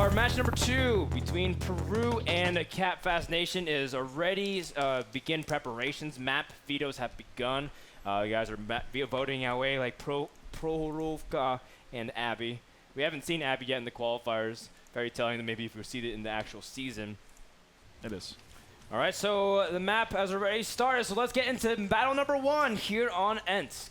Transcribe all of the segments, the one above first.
our match number 2 between Peru and Catfast Nation is already begin preparations. Map vetoes have begun. You guys are voting away like Prohorovka and Abby. We haven't seen Abby yet in the qualifiers. Very telling that maybe if we see it in the actual season. It is. All right, so the map has already started, so let's get into battle number 1 here on Ensk.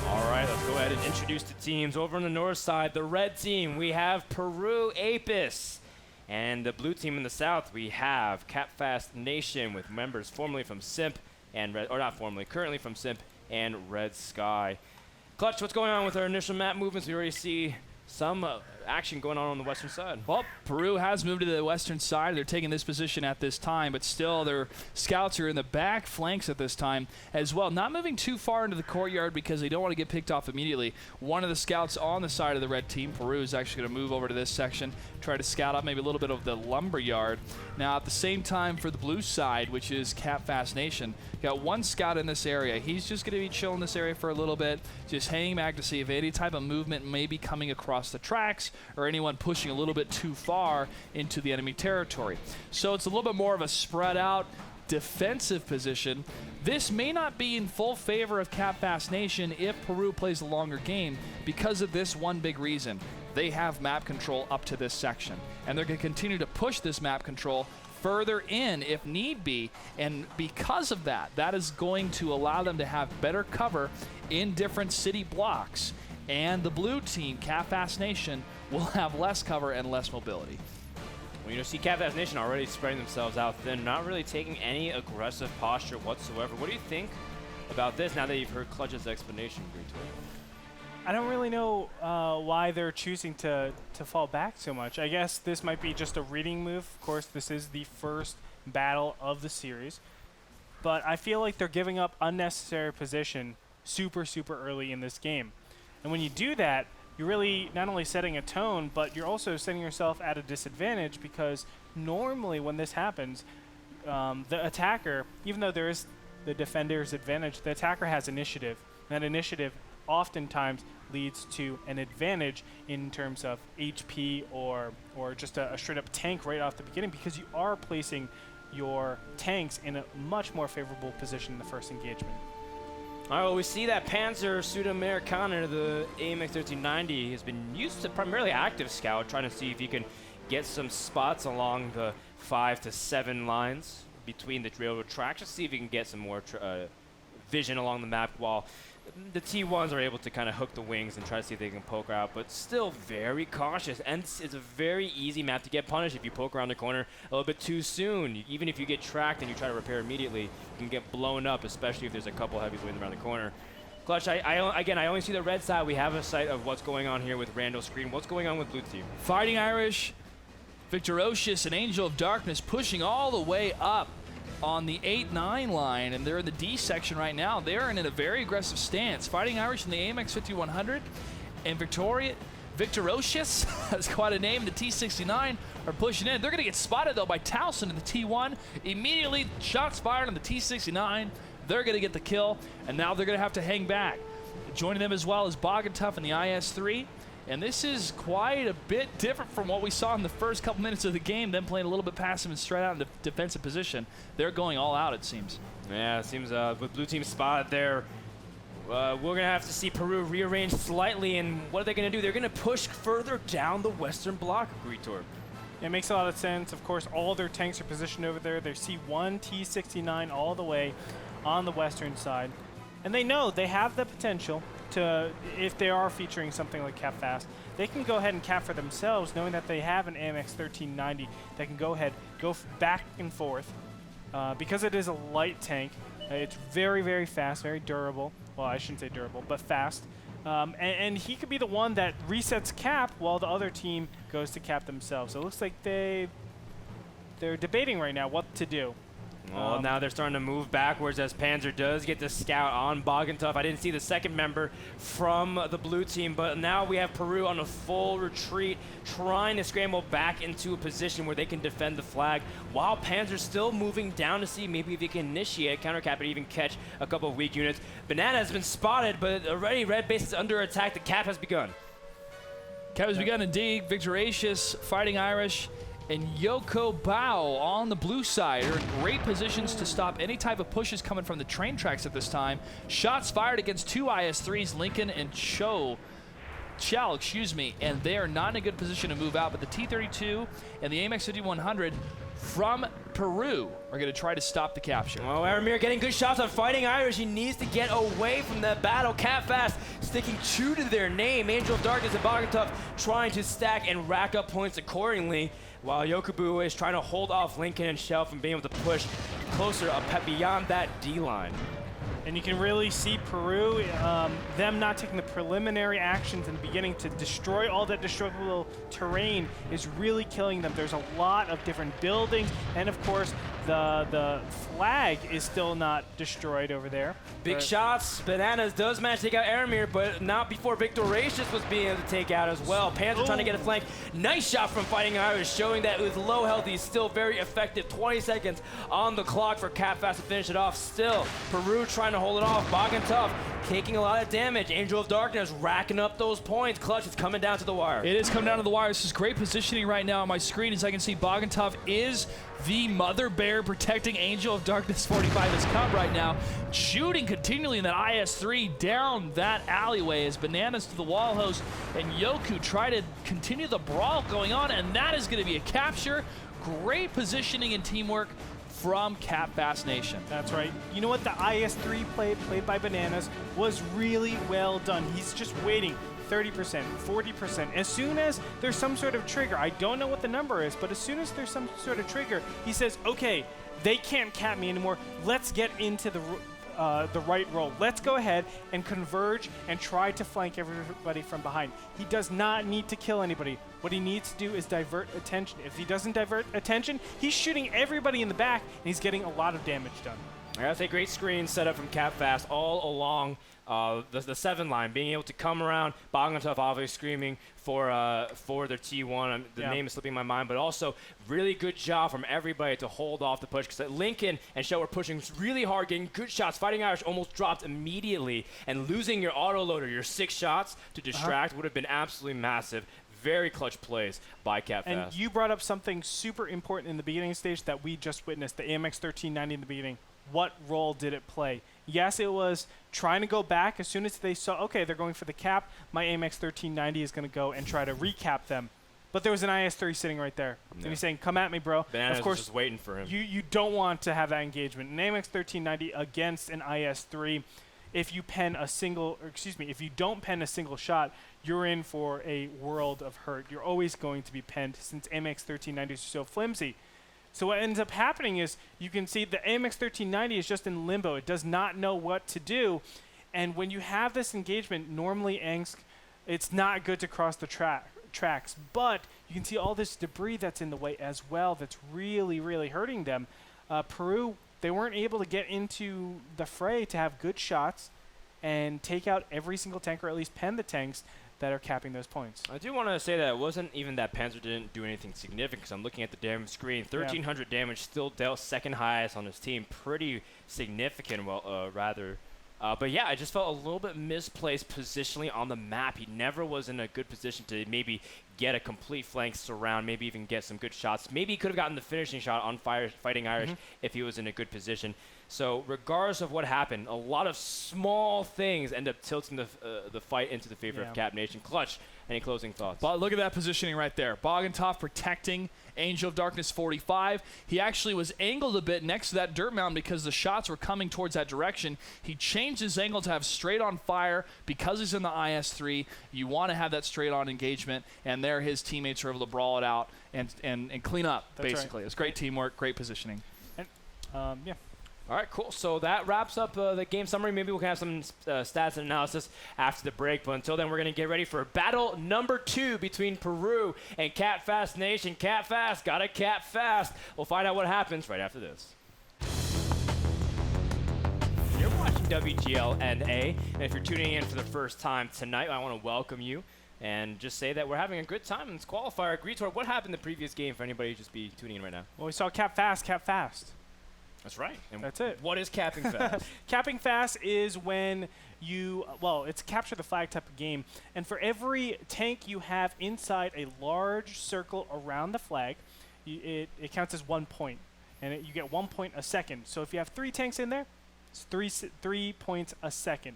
All right, let's go ahead and introduce the teams. Over on the north side, the red team, we have Peru Apus. And the blue team in the south, we have Catfast Nation with members formerly from Simp and Red, or not formerly, currently from Simp and Red Sky. Clutch, what's going on with our initial map movements? We already see some action going on the western side. Well, Peru has moved to the western side. They're taking this position at this time, but still their scouts are in the back flanks at this time as well. Not moving too far into the courtyard because they don't want to get picked off immediately. One of the scouts on the side of the red team, Peru, is actually going to move over to this section, try to scout out maybe a little bit of the lumber yard. Now, at the same time for the blue side, which is Catfast Nation, got one scout in this area. He's just going to be chilling this area for a little bit, just hanging back to see if any type of movement may be coming across the tracks or anyone pushing a little bit too far into the enemy territory. So it's a little bit more of a spread out defensive position. This may not be in full favor of Catfast Nation if Peru plays the longer game because of this one big reason. They have map control up to this section, and they're going to continue to push this map control further in if need be, and because of that, that is going to allow them to have better cover in different city blocks, and the blue team, Catfast Nation, will have less cover and less mobility. Well, you know, see Catfast Nation already spreading themselves out thin, not really taking any aggressive posture whatsoever. What do you think about this now that you've heard Clutch's explanation, Gretorp? I don't really know why they're choosing to fall back so much. I guess this might be just a reading move. Of course, this is the first battle of the series. But I feel like they're giving up unnecessary position super early in this game. And when you do that, you're really not only setting a tone, but you're also setting yourself at a disadvantage because normally when this happens, the attacker, even though there is the defender's advantage, the attacker has initiative. And that initiative oftentimes leads to an advantage in terms of HP or just a straight up tank right off the beginning because you are placing your tanks in a much more favorable position in the first engagement. All right, well, we see that Panzer Sudamericana, the AMX 1390, has been used to primarily active scout, trying to see if you can get some spots along the 5 to 7 lines between the railroad tracks, just see if you can get some more vision along the map while the T1s are able to kind of hook the wings and try to see if they can poke out, but still very cautious. And it's a very easy map to get punished if you poke around the corner a little bit too soon. Even if you get tracked and you try to repair immediately, you can get blown up, especially if there's a couple heavies waiting around the corner. Clutch, again, I only see the red side. We have a sight of what's going on here with Randall's screen. What's going on with blue team? Fighting Irish, Victorocious, and Angel of Darkness pushing all the way up on the 8-9 line, and they're in the D section right now. They're in a very aggressive stance. Fighting Irish in the AMX 5100 and Victorocious, that's quite a name, the T69 are pushing in. They're going to get spotted, though, by Towson in the T1. Immediately, shots fired on the T69. They're going to get the kill, and now they're going to have to hang back. Joining them as well is Bogentuff in the IS-3. And this is quite a bit different from what we saw in the first couple minutes of the game, them playing a little bit passive and straight out in the defensive position. They're going all out, it seems. Yeah, it seems with blue team spotted there, we're going to have to see Peru rearrange slightly, and what are they going to do? They're going to push further down the western block of Gretorp. It makes a lot of sense. Of course, all their tanks are positioned over there. They see one T69 all the way on the western side. And they know they have the potential to, if they are featuring something like Catfast, they can go ahead and cap for themselves, knowing that they have an AMX 1390 that can go ahead, go back and forth. Because it is a light tank, it's very fast, very durable. Well, I shouldn't say durable, but fast. And he could be the one that resets cap while the other team goes to cap themselves. So it looks like they're debating right now what to do. Well, now they're starting to move backwards as Panzer does get the scout on Bogentov. I didn't see the second member from the blue team, but now we have Peru on a full retreat, trying to scramble back into a position where they can defend the flag, while Panzer's still moving down to see maybe if they can initiate countercap and even catch a couple of weak units. Banana has been spotted, but already red base is under attack. The cap has begun. Cap has begun indeed. Victoracious, Fighting Irish, and Yoko Bao on the blue side are in great positions to stop any type of pushes coming from the train tracks at this time. Shots fired against two IS-3s, Lincoln and Chow, and they are not in a good position to move out, but the T-32 and the AMX 5100 from Peru are going to try to stop the capture. Oh, Aramir getting good shots on Fighting Irish. He needs to get away from that battle. Catfast sticking true to their name. Angel of Darkness and Bogentov trying to stack and rack up points accordingly, while Yokobu is trying to hold off Lincoln and Shell from being able to push closer up beyond that D-line. And you can really see Peru, them not taking the preliminary actions in the beginning to destroy all that destructible terrain is really killing them. There's a lot of different buildings, and of course, the flag is still not destroyed over there. Big shots. Bananas does manage to take out Aramir, but not before Victoracious was being able to take out as well. Panzer trying to get a flank. Nice shot from Fighting Irish, showing that with low health, he's still very effective. 20 seconds on the clock for Catfast to finish it off. Still, Peru trying to hold it off. Bogentov taking a lot of damage. Angel of Darkness racking up those points. Clutch is coming down to the wire. It is coming down to the wire. This is great positioning right now on my screen. As I can see, Bogentov is the mother bear protecting Angel of Darkness 45 as Cub right now, shooting continually in that IS-3 down that alleyway as Bananas to the wall host and Yoku try to continue the brawl going on, and that is going to be a capture. Great positioning and teamwork from Catfast Nation. That's right. You know what? The IS-3 played by Bananas was really well done. He's just waiting 30%, 40%. As soon as there's some sort of trigger, I don't know what the number is, but as soon as there's some sort of trigger, he says, okay, they can't cap me anymore. Let's get into the right roll. Let's go ahead and converge and try to flank everybody from behind. He does not need to kill anybody. What he needs to do is divert attention. If he doesn't divert attention, he's shooting everybody in the back, and he's getting a lot of damage done. That's a great screen set up from Catfast all along the 7 line, being able to come around. Bogentov obviously screaming for their T1. The name is slipping my mind, but also really good job from everybody to hold off the push, because Lincoln and Shell were pushing really hard, getting good shots. Fighting Irish almost dropped immediately, and losing your autoloader, your 6 shots to distract would have been absolutely massive. Very clutch plays by Catfast. And you brought up something super important in the beginning stage that we just witnessed, the AMX 1390 in the beginning. What role did it play? Yes, it was trying to go back as soon as they saw, okay, they're going for the cap. My AMX 1390 is going to go and try to recap them. But there was an IS-3 sitting right there. Yeah. And he's saying, come at me, bro. Bananas of course, was just waiting for him. You don't want to have that engagement. An AMX 1390 against an IS-3, if you if you don't pen a single shot, you're in for a world of hurt. You're always going to be penned since AMX 1390s are so flimsy. So what ends up happening is you can see the AMX 1390 is just in limbo. It does not know what to do. And when you have this engagement, normally it's not good to cross the tracks. But you can see all this debris that's in the way as well that's really, really hurting them. Peru, they weren't able to get into the fray to have good shots and take out every single tank, or at least pen the tanks that are capping those points. I do want to say that it wasn't even that Panzer didn't do anything significant, because I'm looking at the damage screen. 1,300 damage, still dealt second highest on his team. Pretty significant, but yeah, I just felt a little bit misplaced positionally on the map. He never was in a good position to maybe get a complete flank surround, maybe even get some good shots. Maybe he could have gotten the finishing shot on Fighting Irish if he was in a good position. So regardless of what happened, a lot of small things end up tilting the fight into the favor of Cap Nation. Clutch, any closing thoughts? But look at that positioning right there. Bogentov protecting Angel of Darkness 45. He actually was angled a bit next to that dirt mound because the shots were coming towards that direction. He changed his angle to have straight on fire because he's in the IS-3. You want to have that straight on engagement, and there his teammates are able to brawl it out and clean up. That's basically. Right. It's great teamwork, great positioning. And, All right, cool. So that wraps up the game summary. Maybe we'll have some stats and analysis after the break. But until then, we're going to get ready for battle number 2 between Peru and Catfast Nation. Catfast, gotta cap fast. We'll find out what happens right after this. WGLNA. And if you're tuning in for the first time tonight, I want to welcome you and just say that we're having a good time in this qualifier. Gretorp, what happened in the previous game for anybody who just be tuning in right now? Well, we saw cap fast, cap fast. That's right. And that's it. What is capping fast? Capping fast is when you, well, it's a capture the flag type of game. And for every tank you have inside a large circle around the flag, it counts as 1 point. And you get 1 point a second. So if you have 3 tanks in there, it's 3 points a second.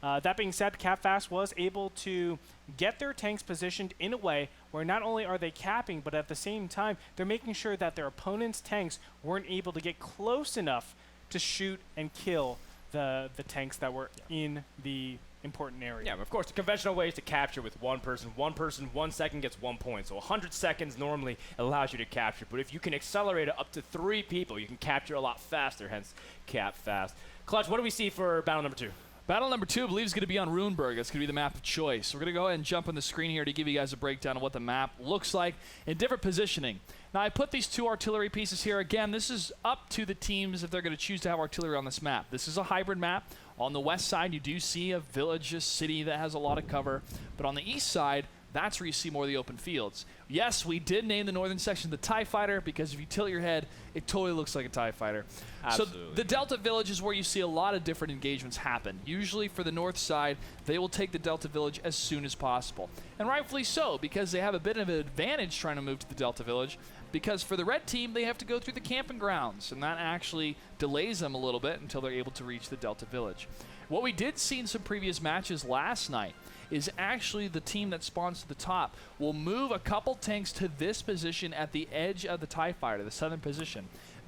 That being said, Cap Fast was able to get their tanks positioned in a way where not only are they capping, but at the same time, they're making sure that their opponent's tanks weren't able to get close enough to shoot and kill the tanks that were in the important area. Yeah, of course, the conventional way is to capture with one person, 1 second gets 1 point. So 100 seconds normally allows you to capture. But if you can accelerate it up to 3 people, you can capture a lot faster, hence Cap Fast. Clutch, what do we see for battle number 2? Battle number 2, I believe, is going to be on Runeberg. That's going to be the map of choice. We're going to go ahead and jump on the screen here to give you guys a breakdown of what the map looks like in different positioning. Now, I put these 2 artillery pieces here. Again, this is up to the teams if they're going to choose to have artillery on this map. This is a hybrid map. On the west side, you do see a village, a city that has a lot of cover. But on the east side, that's where you see more of the open fields. Yes, we did name the northern section the TIE Fighter because if you tilt your head, it totally looks like a TIE Fighter. Absolutely. So the Delta Village is where you see a lot of different engagements happen. Usually for the north side, they will take the Delta Village as soon as possible. And rightfully so, because they have a bit of an advantage trying to move to the Delta Village, because for the red team, they have to go through the camping grounds, and that actually delays them a little bit until they're able to reach the Delta Village. What we did see in some previous matches last night is actually the team that spawns to the top will move a couple tanks to this position at the edge of the TIE Fighter, the southern position.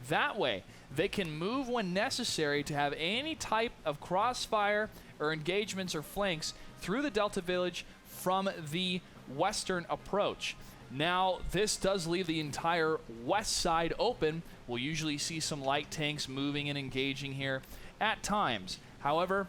That way, they can move when necessary to have any type of crossfire or engagements or flanks through the Delta Village from the western approach. Now, this does leave the entire west side open. We'll usually see some light tanks moving and engaging here at times. However,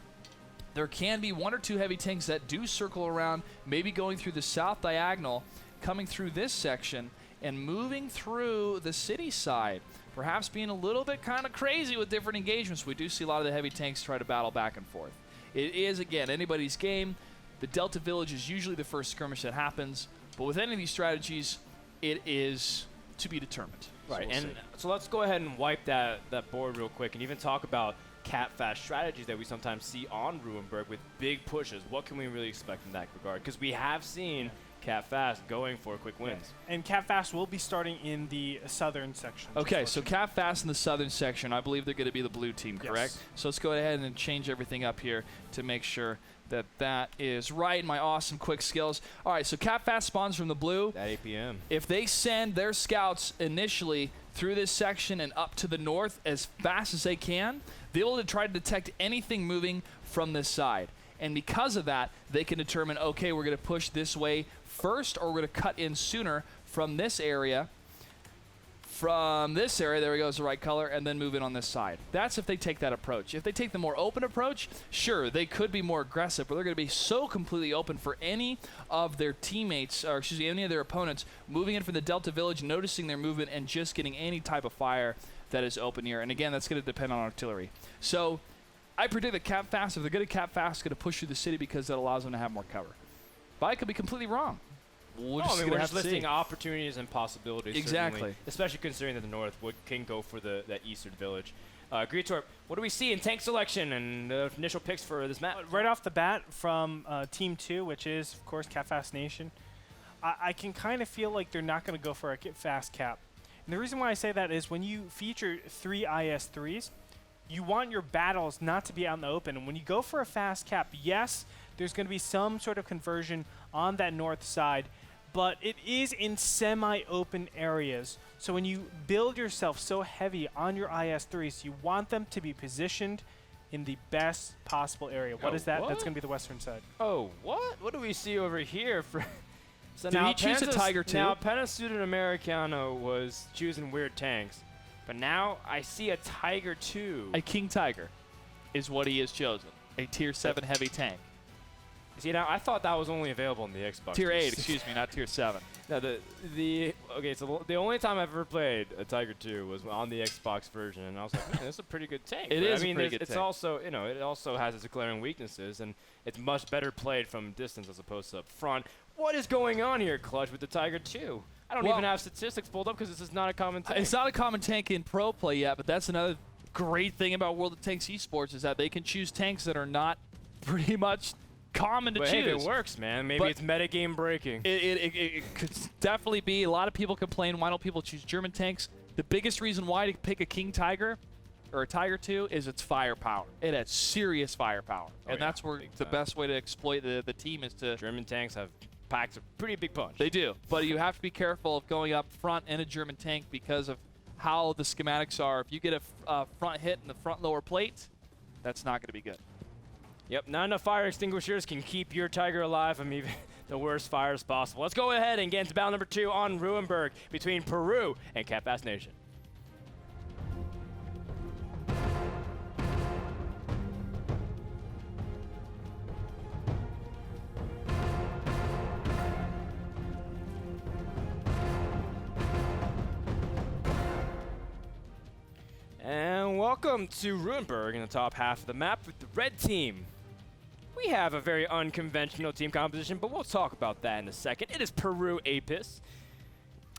there can be 1 or 2 heavy tanks that do circle around, maybe going through the south diagonal, coming through this section, and moving through the city side, perhaps being a little bit kind of crazy with different engagements. We do see a lot of the heavy tanks try to battle back and forth. It is, again, anybody's game. The Delta Village is usually the first skirmish that happens, but with any of these strategies, it is to be determined. Right, so let's go ahead and wipe that board real quick and even talk about cap fast strategies that we sometimes see on Runeberg with big pushes. What can we really expect in that regard? Because we have seen Cap Fast going for quick wins. And Cap Fast will be starting in the southern section. Okay, so Cap Fast in the southern section, I believe they're going to be the blue team, correct? Yes. So let's go ahead and change everything up here to make sure that that is right. My awesome quick skills. All right, so Cap Fast spawns from the blue. At 8 p.m. If they send their scouts initially through this section and up to the north as fast as they can, they will try to detect anything moving from this side. And because of that, they can determine, okay, we're going to push this way first, or we're going to cut in sooner from this area. From this area, there we go, is the right color, and then move in on this side. That's if they take that approach. If they take the more open approach, sure, they could be more aggressive, but they're going to be so completely open for any of their teammates, or excuse me, any of their opponents, moving in from the Delta Village, noticing their movement, and just getting any type of fire that is open here. And again, that's going to depend on artillery. So I predict that Cap Fast, if they're good at Cap Fast, going to push through the city because that allows them to have more cover. But I could be completely wrong. We're just listing opportunities and possibilities. Exactly. Especially considering that the North can go for that eastern village. Gretorp, what do we see in tank selection and the initial picks for this map? Right off the bat from Team 2, which is, of course, Cap Fast Nation, I can kind of feel like they're not going to go for a fast cap. And the reason why I say that is when you feature 3 IS-3s, you want your battles not to be out in the open. And when you go for a fast cap, yes, there's going to be some sort of conversion on that north side, but it is in semi-open areas. So when you build yourself so heavy on your IS-3s, you want them to be positioned in the best possible area. What is that? What? That's going to be the western side. Oh, what? What do we see over here? So Did he choose a Tiger too? Now, Penna Americano was choosing weird tanks, but now I see a Tiger 2. A King Tiger is what he has chosen. A Tier 7 heavy tank. See, now I thought that was only available in the Xbox. Tier 8, excuse me, not Tier 7. No, okay, so the only time I've ever played a Tiger 2 was on the Xbox version, and I was like, man, this is a pretty good tank. It But is I mean, a pretty good it's tank. also, you know, it also has its glaring weaknesses, and it's much better played from distance as opposed to up front. What is going on here, Clutch, with the Tiger 2? I don't even have statistics pulled up because this is not a common tank. It's not a common tank in pro play yet, but that's another great thing about World of Tanks esports is that they can choose tanks that are not pretty much common to But choose. hey, if it works, man. Maybe But it's metagame breaking. It could definitely be. A lot of people complain, why don't people choose German tanks? The biggest reason why to pick a King Tiger or a Tiger 2 is its firepower. It has serious firepower. And that's where the best way to exploit the team is to... German tanks have packs a pretty big punch. They do. But you have to be careful of going up front in a German tank because of how the schematics are. If you get a front hit in the front lower plate, that's not going to be good. Yep, not enough fire extinguishers can keep your Tiger alive from even the worst fires possible. Let's go ahead and get into battle number 2 on Ruinberg between Peru and Catfast Nation. And welcome to Ruinberg in the top half of the map with the red team. We have a very unconventional team composition, but we'll talk about that in a second. It is Peru Apus.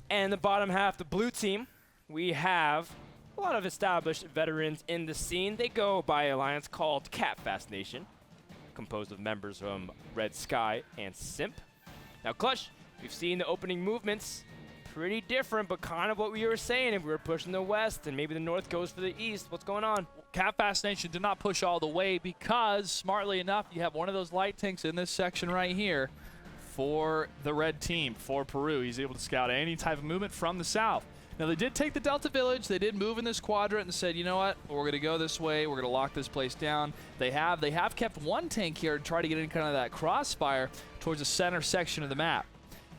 And the bottom half, the blue team, we have a lot of established veterans in the scene. They go by an alliance called Catfast Nation, composed of members from Red Sky and Simp. Now, Clutch, we've seen the opening movements. Pretty different, but kind of what we were saying. If we were pushing the west and maybe the north goes for the east, what's going on? Catfast Nation did not push all the way because, smartly enough, you have one of those light tanks in this section right here for the red team, for Peru. He's able to scout any type of movement from the south. Now, they did take the Delta Village. They did move in this quadrant and said, you know what, we're going to go this way. We're going to lock this place down. They have kept one tank here to try to get in kind of that crossfire towards the center section of the map.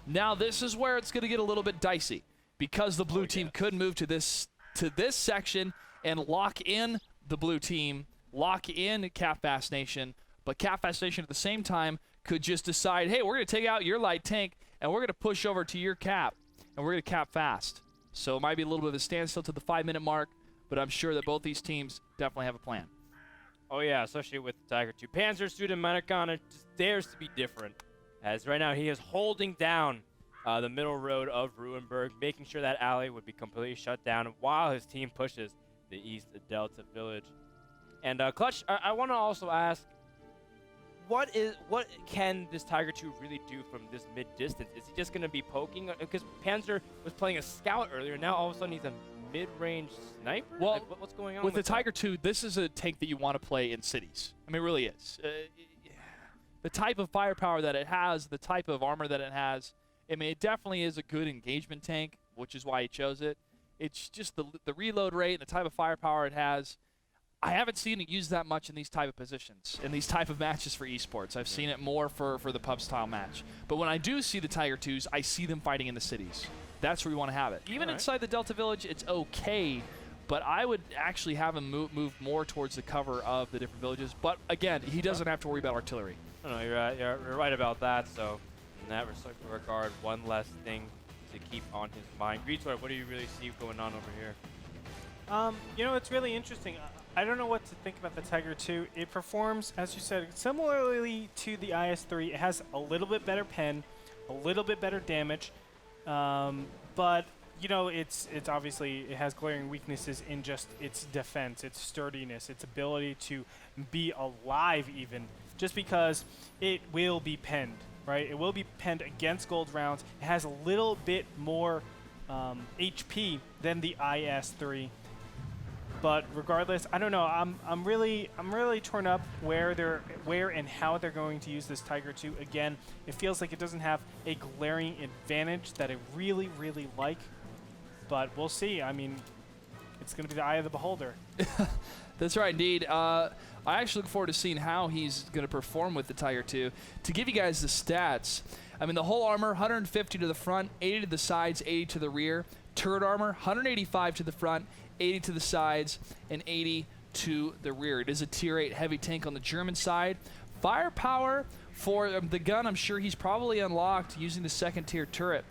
Now, this is where it's going to get a little bit dicey because the blue team could move to this section and lock in the blue team, lock in Catfast Nation, but Catfast Nation at the same time could just decide, hey, we're going to take out your light tank and we're going to push over to your cap and we're going to cap fast. So it might be a little bit of a standstill to the 5-minute mark, but I'm sure that both these teams definitely have a plan. Oh, yeah, especially with Tiger 2. Panzer student Manakana just dares to be different. As right now he is holding down the middle road of Ruinberg, making sure that alley would be completely shut down while his team pushes the east Delta Village. And Clutch, I want to also ask, what can this Tiger 2 really do from this mid-distance? Is he just going to be poking? Because Panzer was playing a scout earlier, now all of a sudden he's a mid-range sniper? Well, like, what's going on with the that? Tiger 2, this is a tank that you want to play in cities. I mean, it really is. The type of firepower that it has, the type of armor that it has, I mean, it definitely is a good engagement tank, which is why he chose it. It's just the reload rate and the type of firepower it has. I haven't seen it used that much in these type of positions, in these type of matches for esports. I've seen it more for the pub-style match. But when I do see the Tiger 2s, I see them fighting in the cities. That's where we want to have it. Even inside the Delta Village, it's okay, but I would actually have him move more towards the cover of the different villages. But again, he doesn't have to worry about artillery. No, you're right about that. So, in that regard, one less thing to keep on his mind. Gretorp, what do you really see going on over here? You know, it's really interesting. I don't know what to think about the Tiger 2. It performs, as you said, similarly to the IS-3. It has a little bit better pen, a little bit better damage, but you know, it's obviously, it has glaring weaknesses in just its defense, its sturdiness, its ability to be alive even, just because it will be penned, right? It will be penned against gold rounds. It has a little bit more HP than the IS-3. But regardless, I don't know. I'm really torn up where and how they're going to use this Tiger 2. Again, it feels like it doesn't have a glaring advantage that I really like. But we'll see. I mean, it's going to be the eye of the beholder. That's right, indeed. I actually look forward to seeing how he's going to perform with the Tiger 2. To give you guys the stats, I mean, the whole armor, 150 to the front, 80 to the sides, 80 to the rear. Turret armor, 185 to the front, 80 to the sides, and 80 to the rear. It is a Tier 8 heavy tank on the German side. Firepower for the gun, I'm sure he's probably unlocked using the second tier turret.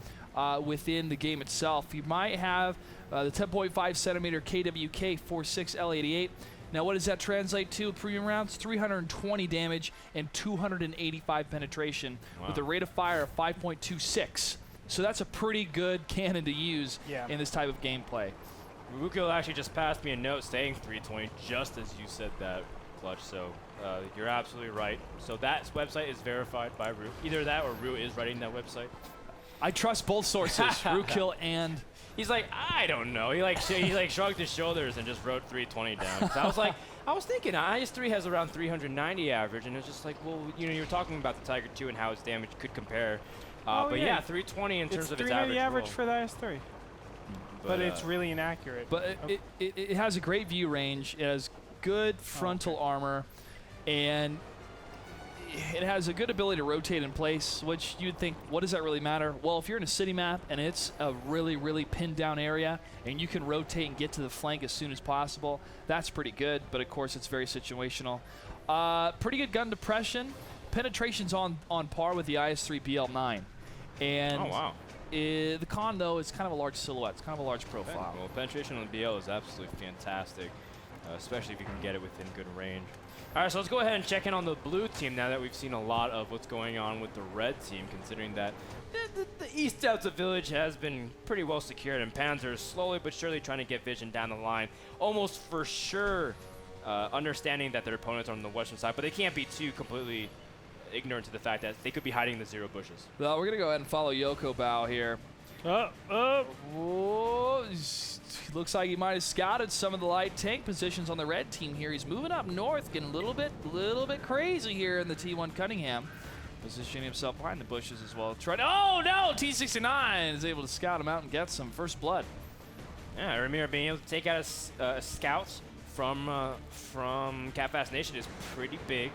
within the game itself. You might have the 10.5 centimeter KWK 46 L88. Now, what does that translate to? Premium rounds, 320 damage and 285 penetration with a rate of fire of 5.26. So that's a pretty good cannon to use in this type of gameplay. Ruukil actually just passed me a note saying 320 just as you said that, Clutch. So you're absolutely right. So that website is verified by Ru. Either that or Ru is writing that website. I trust both sources, Ruukil and... He's like, I don't know. He like shrugged his shoulders and just wrote 320 down. So I was like, I was thinking IS-3 has around 390 average, and it's just like, well, you know, you were talking about the Tiger 2 and how its damage could compare. But yeah, 320 in terms of its average. It's 390 average roll. for the IS-3. But it's really inaccurate. But it has a great view range. It has good frontal armor, and it has a good ability to rotate in place, which you'd think, what does that really matter? Well, if you're in a city map and it's a really, really pinned down area and you can rotate and get to the flank as soon as possible, that's pretty good. But of course, it's very situational. Pretty good gun depression. Penetration's on par with the IS-3 BL9. And the con, though, is kind of a large silhouette. It's kind of a large profile. Well, penetration on the BL is absolutely fantastic, especially if you can get it within good range. All right, so let's go ahead and check in on the blue team now that we've seen a lot of what's going on with the red team, considering that the east Delta village has been pretty well secured, and Panzer is slowly but surely trying to get vision down the line, almost for sure understanding that their opponents are on the western side, but they can't be too completely ignorant to the fact that they could be hiding in the zero bushes. Well, we're going to go ahead and follow Yoko Bao here. Whoa. Looks like he might have scouted some of the light tank positions on the red team here. He's moving up north, getting a little bit crazy here in the T1 Cunningham. Positioning himself behind the bushes as well. Oh no! T69 is able to scout him out and get some first blood. Yeah, Ramir being able to take out a scout from Catfast Nation is pretty big.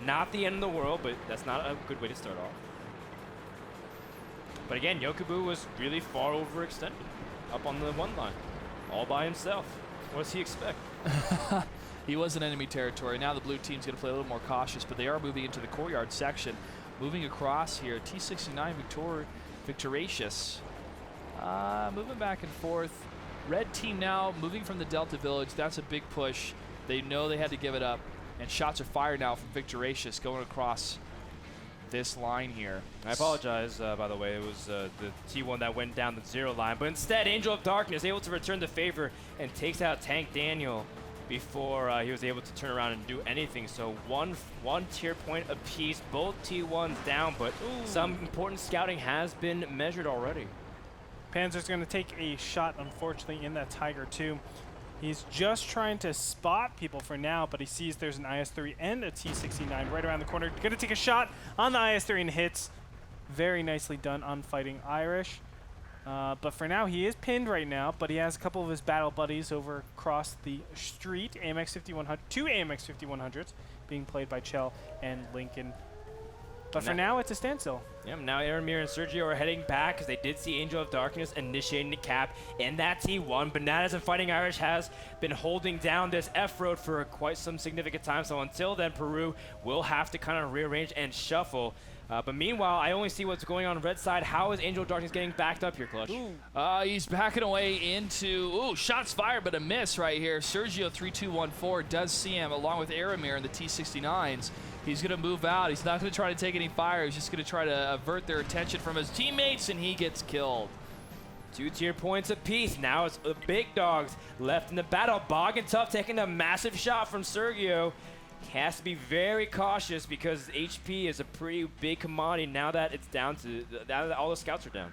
Not the end of the world, but that's not a good way to start off. But again, Yokobu was really far overextended, up on the one line, all by himself. What does he expect? He was in enemy territory. Now the blue team's going to play a little more cautious, but they are moving into the courtyard section. Moving across here, T69 Victorious. Moving back and forth. Red team now moving from the Delta village. That's a big push. They know they had to give it up. And shots are fired now from Victorious going across this line here. I apologize, by the way. It was the T1 that went down the zero line. But instead, Angel of Darkness able to return the favor and takes out Tank Daniel before he was able to turn around and do anything. So one tier point apiece. Both T1s down, but some important scouting has been measured already. Panzer's going to take a shot, unfortunately, in that Tiger 2. He's just trying to spot people for now, but he sees there's an IS-3 and a T69 right around the corner. Going to take a shot on the IS-3 and hits. Very nicely done on Fighting Irish. But for now, he is pinned right now, but he has a couple of his battle buddies over across the street. AMX 5100, two AMX 5100s being played by Chell and Lincoln. But for now, it's a standstill. Yeah, now Aramir and Sergio are heading back because they did see Angel of Darkness initiating the cap in that T1. Bananas and Fighting Irish has been holding down this F-Road for quite some significant time. So until then, Peru will have to kind of rearrange and shuffle. But meanwhile, I only see what's going on red side. How is Angel of Darkness getting backed up here, Clutch? He's backing away into, shots fired, but a miss right here. Sergio 3214 does see him along with Aramir in the T69s. He's going to move out. He's not going to try to take any fire. He's just going to try to avert their attention from his teammates, and he gets killed. 2 tier points apiece. Now it's the big dogs left in the battle. Bog and Tough taking a massive shot from Sergio. He has to be very cautious because HP is a pretty big commodity now that it's down to, now that all the scouts are down.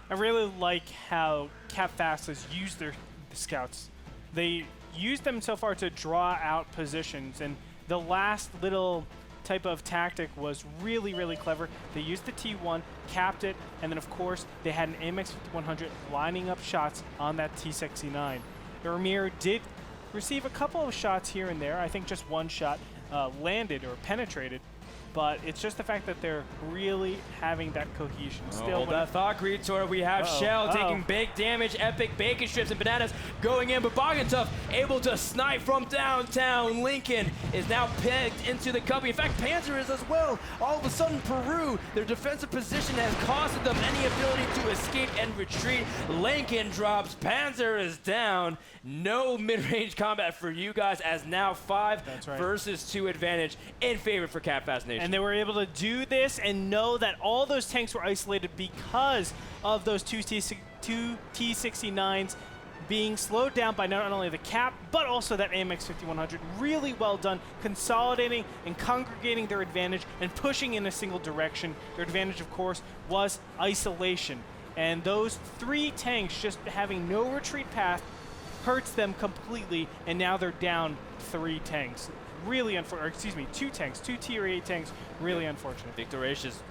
I really like how Catfast has used their scouts. They used them so far to draw out positions, and the last little type of tactic was really, really clever. They used the T1, capped it, and then of course they had an AMX 5100 lining up shots on that T69. Ramir did receive a couple of shots here and there. I think just one shot landed or penetrated, but it's just the fact that they're really having that cohesion. Still, hold that thought, Gretorp. We have Shell taking big damage, epic bacon strips and bananas going in, but Bogatough able to snipe from downtown. Lincoln is now pegged into the cubby. In fact, Panzer is as well. All of a sudden, Peru, their defensive position has costed them any ability to escape and retreat. Lincoln drops, Panzer is down. No mid-range combat for you guys, as now 5 versus 2 advantage in favor for Cat Fast Nation. And they were able to do this and know that all those tanks were isolated because of those two T-69s being slowed down by not only the Cap, but also that AMX 5100. Really well done, consolidating and congregating their advantage and pushing in a single direction. Their advantage, of course, was isolation. And those 3 tanks just having no retreat path hurts them completely, and now they're down 3 tanks. Really unfortunate, excuse me, 2 tanks, 2 Tier 8 tanks, really unfortunate. Victor Roches,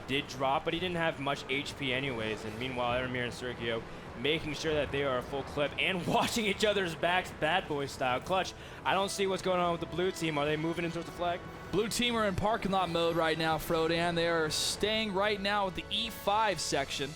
did drop, but he didn't have much HP anyways, and meanwhile, Eramir and Sergio making sure that they are a full clip and watching each other's backs, bad boy style. Clutch, I don't see what's going on with the blue team. Are they moving in towards the flag? Blue team are in parking lot mode right now, Frodan. They are staying right now at the E5 section.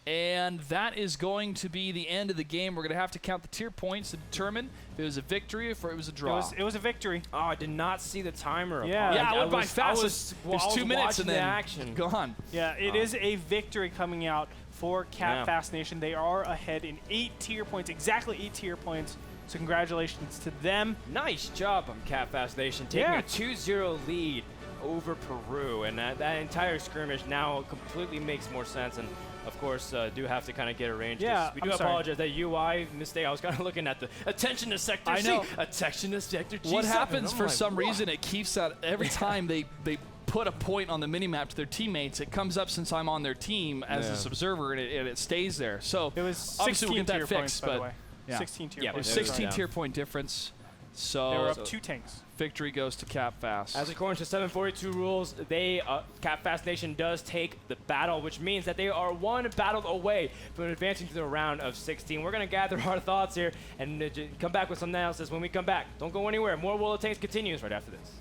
And that is going to be the end of the game. We're going to have to count the tier points to determine if it was a victory or if it was a draw. It was a victory. Oh, I did not see the timer. Yeah, I went by fast. It was 2 minutes and then action gone. Yeah, it is a victory coming out for Cat Fast Nation. They are ahead in 8 tier points, exactly 8 tier points. So congratulations to them. Nice job on Cat Fast Nation, taking a 2-0 lead over Peru. And that entire skirmish now completely makes more sense. And of course, do have to kind of get arranged. Yeah, we do apologize. That UI mistake, I was kind of looking at the attention to sector I know. C, attention to sector G7. What happens for some reason, it keeps that every time they put a point on the minimap to their teammates, it comes up since I'm on their team as a observer, and it stays there. So it was obviously 16 we'll get tier that points, fixed, by the but way. 16 tier there's points. 16 tier point difference. So they were up 2 tanks. Victory goes to Cat Fast. As according to 742 rules, Cat Fast Nation does take the battle, which means that they are 1 battle away from advancing to the round of 16. We're going to gather our thoughts here and come back with some analysis when we come back. Don't go anywhere. More World of Tanks continues right after this.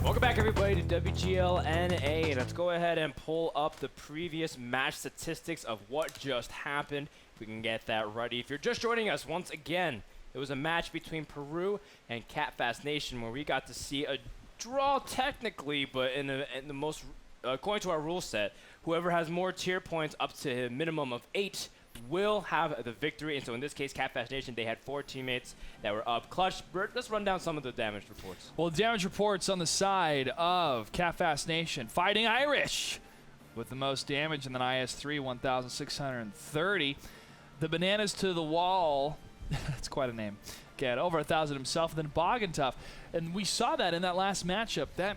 Welcome back, everybody, to WGLNA. Let's go ahead and pull up the previous match statistics of what just happened. If we can get that ready. If you're just joining us, once again, it was a match between Peru and Cat Fast Nation where we got to see a draw technically, but in the most, according to our rule set, whoever has more tier points up to a minimum of 8 will have the victory. And so in this case, Cat Fast Nation, they had 4 teammates that were up. Clutch, let's run down some of the damage reports. Well, damage reports on the side of Cat Fast Nation. Fighting Irish with the most damage, and then IS-3, 1,630. The Bananas to the Wall, that's quite a name, get over 1,000 himself. And then Bogatough, and we saw that in that last matchup. That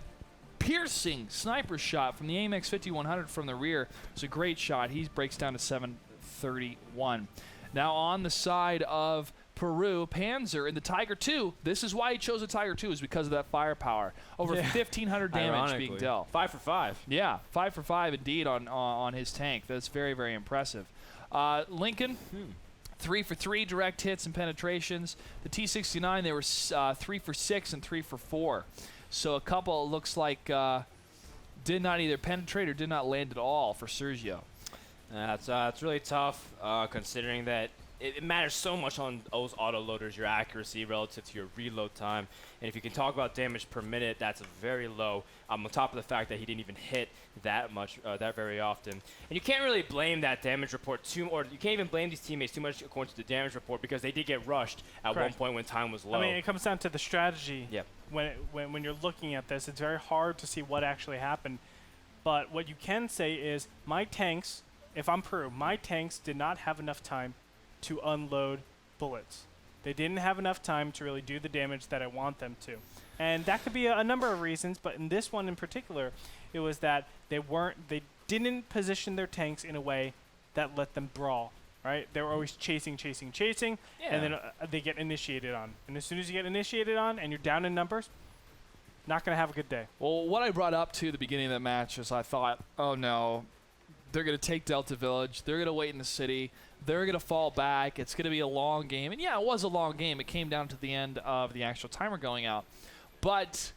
piercing sniper shot from the AMX 5100 from the rear was a great shot. He breaks down to 731. Now on the side of Peru, Panzer in the Tiger 2. This is why he chose a Tiger 2, is because of that firepower. Over 1,500 damage being dealt. 5 for 5. Yeah, 5 for 5 indeed on his tank. That's very, very impressive. Lincoln, 3 for 3 direct hits and penetrations. The T-69, they were 3 for 6 and 3 for 4. So a couple, looks like, did not either penetrate or did not land at all for Sergio. It's really tough, considering that it matters so much on those autoloaders, your accuracy relative to your reload time. And if you can talk about damage per minute, that's very low. On top of the fact that he didn't even hit that much, that very often. And you can't really blame that damage report or you can't even blame these teammates too much according to the damage report, because they did get rushed at one point when time was low. I mean, it comes down to the strategy. Yeah. When you're looking at this, it's very hard to see what actually happened. But what you can say is my tanks, if I'm Peru, my tanks did not have enough time to unload bullets. They didn't have enough time to really do the damage that I want them to. And that could be a number of reasons, but in this one in particular, it was that they didn't position their tanks in a way that let them brawl, right? They were always chasing, and then they get initiated on. And as soon as you get initiated on and you're down in numbers, not going to have a good day. Well, what I brought up to the beginning of the match is I thought, oh no, they're going to take Delta Village. They're going to wait in the city. They're going to fall back. It's going to be a long game. And yeah, it was a long game. It came down to the end of the actual timer going out. But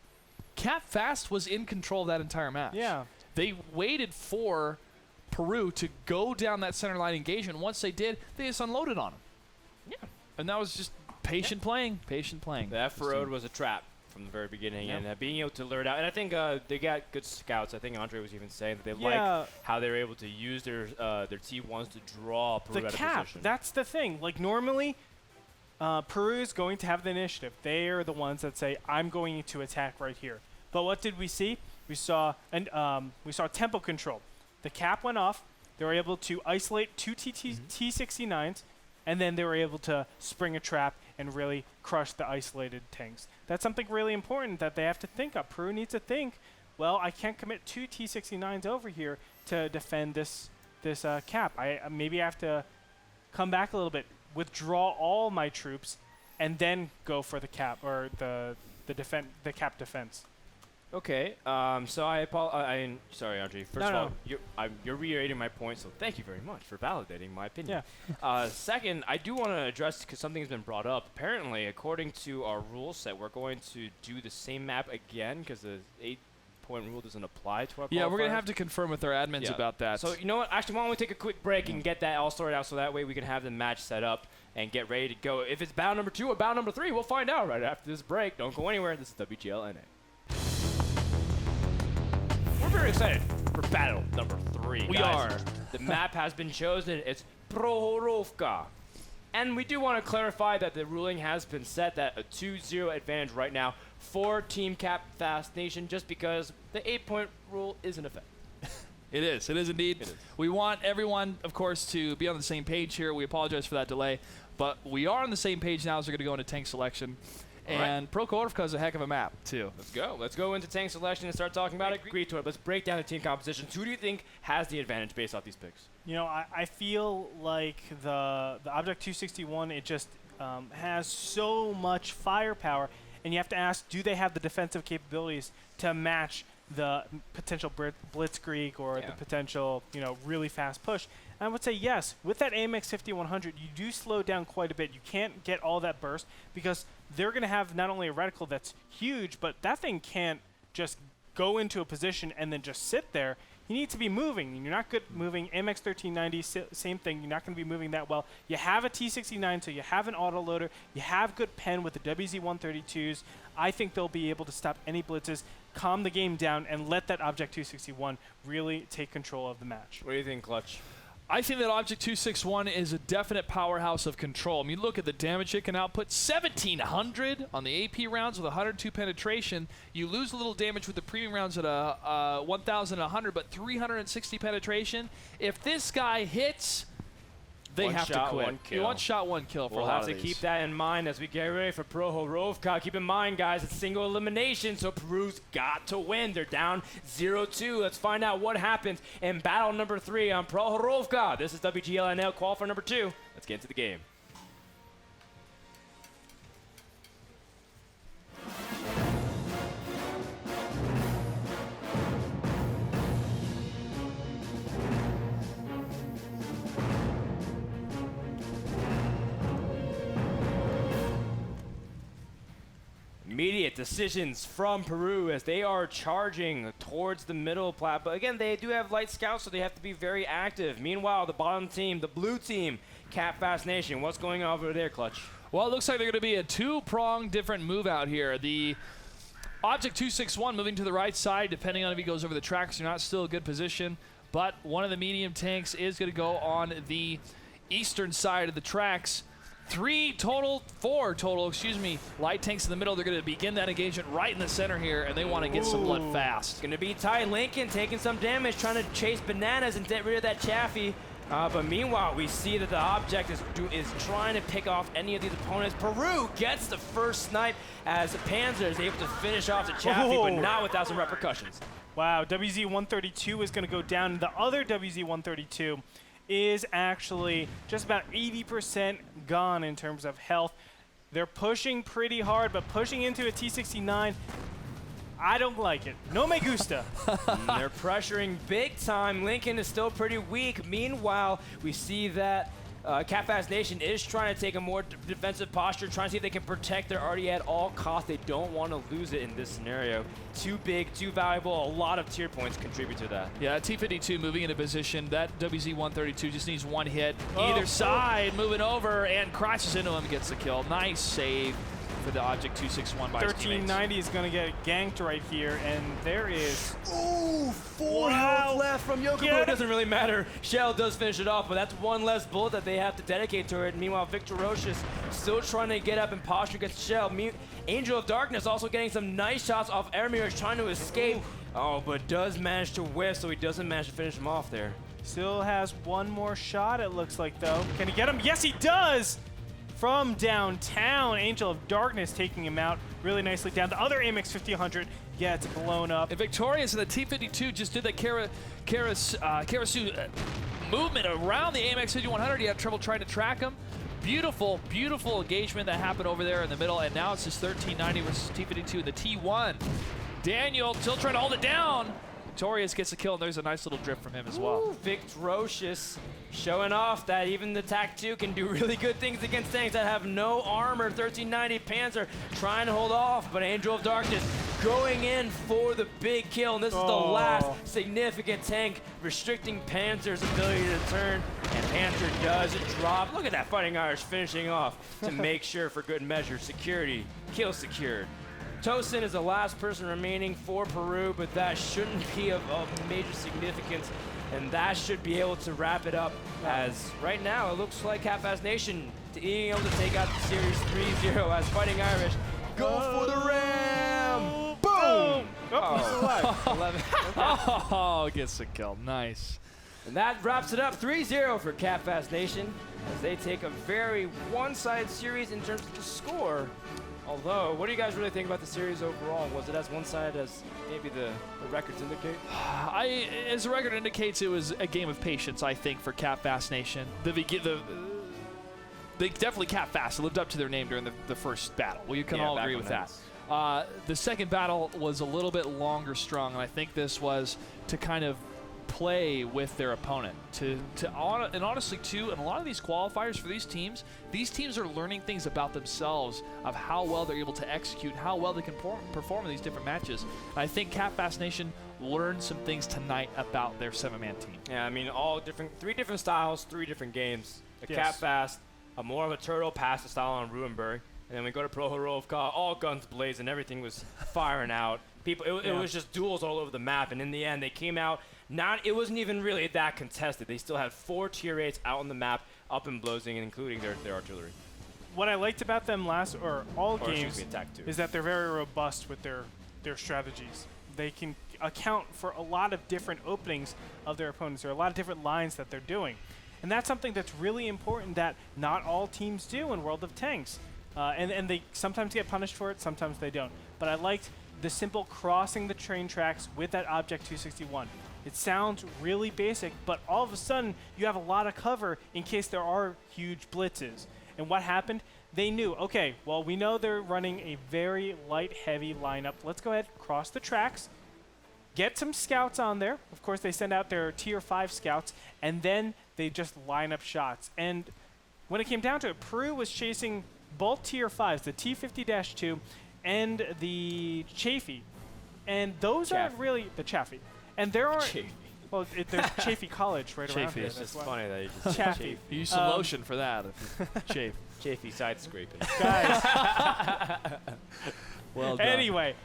Cap Fast was in control of that entire match. Yeah. They waited for Peru to go down that center line engagement. Once they did, they just unloaded on them. Yeah. And that was just patient playing, patient playing. The F-Road was a trap from the very beginning, and being able to lure it out. And I think they got good scouts. I think Andre was even saying that they like how they were able to use their T1s to draw Peru out of cap. position. That's the thing. Like normally, Peru is going to have the initiative. They are the ones that say, "I'm going to attack right here." But what did we see? We saw tempo control. The cap went off. They were able to isolate two T69s, and then they were able to spring a trap and really crush the isolated tanks. That's something really important that they have to think of. Peru needs to think, well, I can't commit two T69s over here to defend this cap. I maybe have to come back a little bit, withdraw all my troops, and then go for the cap or the cap defense. Okay, so sorry, Andre. First of all, you're reiterating my point, so thank you very much for validating my opinion. Yeah. Second, I do want to address, because something has been brought up. Apparently, according to our rule set, we're going to do the same map again, because the 8-point rule doesn't apply to our Yeah, we're going to qualifiers. have to confirm with our admins about that. So, you know what? Actually, why don't we take a quick break and get that all sorted out, so that way we can have the match set up and get ready to go. If it's battle number 2 or battle number 3, we'll find out right after this break. Don't go anywhere. This is WGLNA. We're very excited for battle number 3. We guys. are. The map has been chosen. It's Prohorovka. And we do want to clarify that the ruling has been set that a 2-0 advantage right now for Team Cap Fast Nation, just because the 8-point rule is in effect. It is. It is indeed. It is. We want everyone, of course, to be on the same page here. We apologize for that delay. But we are on the same page now, so we're going to go into tank selection. And Prokhorivka is a heck of a map, too. Let's go. Let's go into tank selection and start talking about it. Gretorp, let's break down the team compositions. Who do you think has the advantage based off these picks? You know, I feel like the Object 261, it just has so much firepower, and you have to ask, do they have the defensive capabilities to match the potential blitzkrieg or the potential, really fast push? And I would say yes. With that AMX 5100, you do slow down quite a bit. You can't get all that burst because they're going to have not only a reticle that's huge, but that thing can't just go into a position and then just sit there. You need to be moving. You're not good moving. AMX 1390, same thing. You're not going to be moving that well. You have a T69, so you have an autoloader. You have good pen with the WZ-132s. I think they'll be able to stop any blitzes, calm the game down, and let that Object 261 really take control of the match. What do you think, Clutch? I think that Object 261 is a definite powerhouse of control. I mean, look at the damage it can output. 1,700 on the AP rounds with 102 penetration. You lose a little damage with the premium rounds at 1,100, but 360 penetration. If this guy hits, they One have shot, to quit. one kill. One shot, one kill for We'll a lot have to of these. keep that in mind as we get ready for Prohorovka. Keep in mind, guys, it's single elimination, so Peru's got to win. They're down 0-2. Let's find out what happens in battle number 3 on Prohorovka. This is WGLNA qualifier number 2. Let's get into the game. Immediate decisions from Peru as they are charging towards the middle plat. But again, they do have light scouts, so they have to be very active. Meanwhile, the bottom team, the blue team, Cap Fast Nation, what's going on over there, Clutch? Well, it looks like they're going to be a two-pronged different move out here. The Object 261 moving to the right side, depending on if he goes over the tracks or not, still a good position. But one of the medium tanks is going to go on the eastern side of the tracks. Four total, light tanks in the middle. They're going to begin that engagement right in the center here, and they want to get some blood fast. It's going to be Ty Lincoln taking some damage, trying to chase bananas and get rid of that Chaffee. But meanwhile, we see that the object is trying to pick off any of these opponents. Peru gets the first snipe as Panzer is able to finish off the Chaffee, but not without some repercussions. Wow, WZ-132 is going to go down. The other WZ-132 is actually just about 80% gone in terms of health. They're pushing pretty hard, but pushing into a T-69, I don't like it. No me gusta. They're pressuring big time. Lincoln is still pretty weak. Meanwhile, we see that Catfast Nation is trying to take a more defensive posture, trying to see if they can protect their RD at all costs. They don't want to lose it in this scenario. Too big, too valuable. A lot of tier points contribute to that. Yeah, T-52 moving into position. That WZ-132 just needs one hit. Either side, moving over, and crashes into him, gets the kill. Nice save for the Object 261 by his teammates. 1390 is going to get ganked right here, and there is... Ooh, 4 health left from Yokobo. It doesn't really matter. Shell does finish it off, but that's one less bullet that they have to dedicate to it. Meanwhile, Victorocious still trying to get up in posture against Shell. Angel of Darkness also getting some nice shots off Airmirage, trying to escape. Oh, but does manage to whiff, so he doesn't manage to finish him off there. Still has one more shot, it looks like, though. Can he get him? Yes, he does! From downtown, Angel of Darkness taking him out really nicely down. The other AMX 50-100 gets blown up. And Victorious and the T-52 just did that Karasu movement around the AMX 5100. He had trouble trying to track him. Beautiful, beautiful engagement that happened over there in the middle, and now it's just 1390 versus T-52 in the T1. Daniel still trying to hold it down. Victorious gets a kill, and there's a nice little drift from him as well. Victorocious showing off that even the TAC-2 can do really good things against tanks that have no armor. 1390 Panzer trying to hold off, but Angel of Darkness going in for the big kill. And this is the last significant tank restricting Panzer's ability to turn. And Panzer does drop. Look at that Fighting Irish finishing off to make sure for good measure. Security, kill secured. Tosin is the last person remaining for Peru, but that shouldn't be of major significance, and that should be able to wrap it up, as right now it looks like Catfast Nation being able to take out the series 3-0 as Fighting Irish go for the ram! Boom! Oh, 11. Oh, gets the kill. Nice. And that wraps it up 3-0 for Catfast Nation as they take a very one-sided series in terms of the score. Although, what do you guys really think about the series overall? Was it as one-sided as maybe the records indicate? As the record indicates, it was a game of patience, I think, for Catfast Nation. They definitely Catfast lived up to their name during the first battle. We can all agree with that. The second battle was a little bit longer strung, and I think this was to kind of play with their opponent. And honestly, too, in a lot of these qualifiers for these teams are learning things about themselves, of how well they're able to execute, how well they can perform in these different matches. And I think Catfast Nation learned some things tonight about their 7-man team. Yeah, I mean, three different styles, 3 different games. The Catfast, more of a turtle passive style on Ruenberg, and then we go to Prohorovka, all guns blazing, everything was firing out. It was just duels all over the map, and in the end, they came out. It wasn't even really that contested. They still had 4 tier 8s out on the map, up and blazing, including their artillery. What I liked about them games is that they're very robust with their strategies. They can account for a lot of different openings of their opponents. There are a lot of different lines that they're doing. And that's something that's really important that not all teams do in World of Tanks. And they sometimes get punished for it, sometimes they don't. But I liked the simple crossing the train tracks with that Object 261. It sounds really basic, but all of a sudden you have a lot of cover in case there are huge blitzes. And what happened? They knew, okay, well, we know they're running a very light, heavy lineup. Let's go ahead, cross the tracks, get some scouts on there. Of course, they send out their tier 5 scouts, and then they just line up shots. And when it came down to it, Peru was chasing both tier 5s, the T50-2 and the Chafee. And those aren't really the Chaffee. And there are, well, there's Chafee College right around here. It's just funny that you just Chaffee. You use some lotion for that. Chafe. Chafee side scraping. Guys. Well done. Anyway,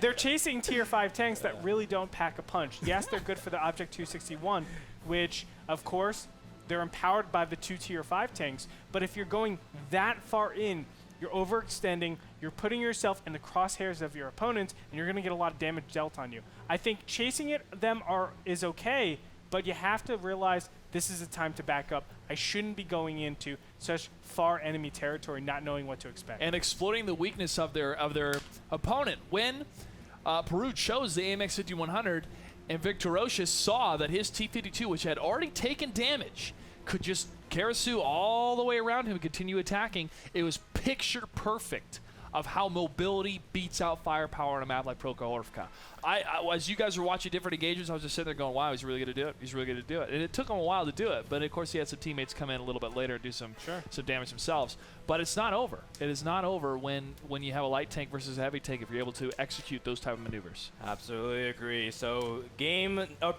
they're chasing tier 5 tanks that really don't pack a punch. Yes, they're good for the Object 261, which, of course, they're empowered by the 2 tier 5 tanks. But if you're going that far in, you're overextending, you're putting yourself in the crosshairs of your opponents, and you're going to get a lot of damage dealt on you. I think chasing them is okay, but you have to realize this is a time to back up. I shouldn't be going into such far enemy territory not knowing what to expect. And exploiting the weakness of their opponent. When Peru chose the AMX 5100 and Victorocious saw that his T-52, which had already taken damage, could just Karasu all the way around him and continue attacking, it was picture perfect of how mobility beats out firepower on a map like Pro-Qualifier. As you guys were watching different engagements, I was just sitting there going, wow, he's really going to do it. He's really going to do it. And it took him a while to do it, but of course he had some teammates come in a little bit later and do some damage themselves. But it's not over. It is not over when you have a light tank versus a heavy tank if you're able to execute those type of maneuvers. Absolutely agree. So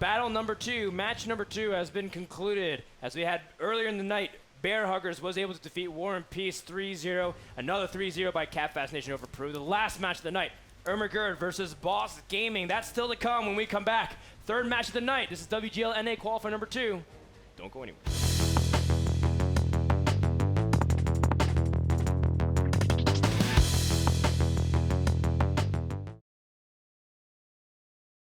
battle number 2, match number 2 has been concluded. As we had earlier in the night, Bear Huggers was able to defeat War and Peace 3-0. Another 3-0 by Cat Fascination over Peru. The last match of the night, Ermagerd versus Boss Gaming. That's still to come when we come back. Third match of the night. This is WGLNA qualifier number 2. Don't go anywhere.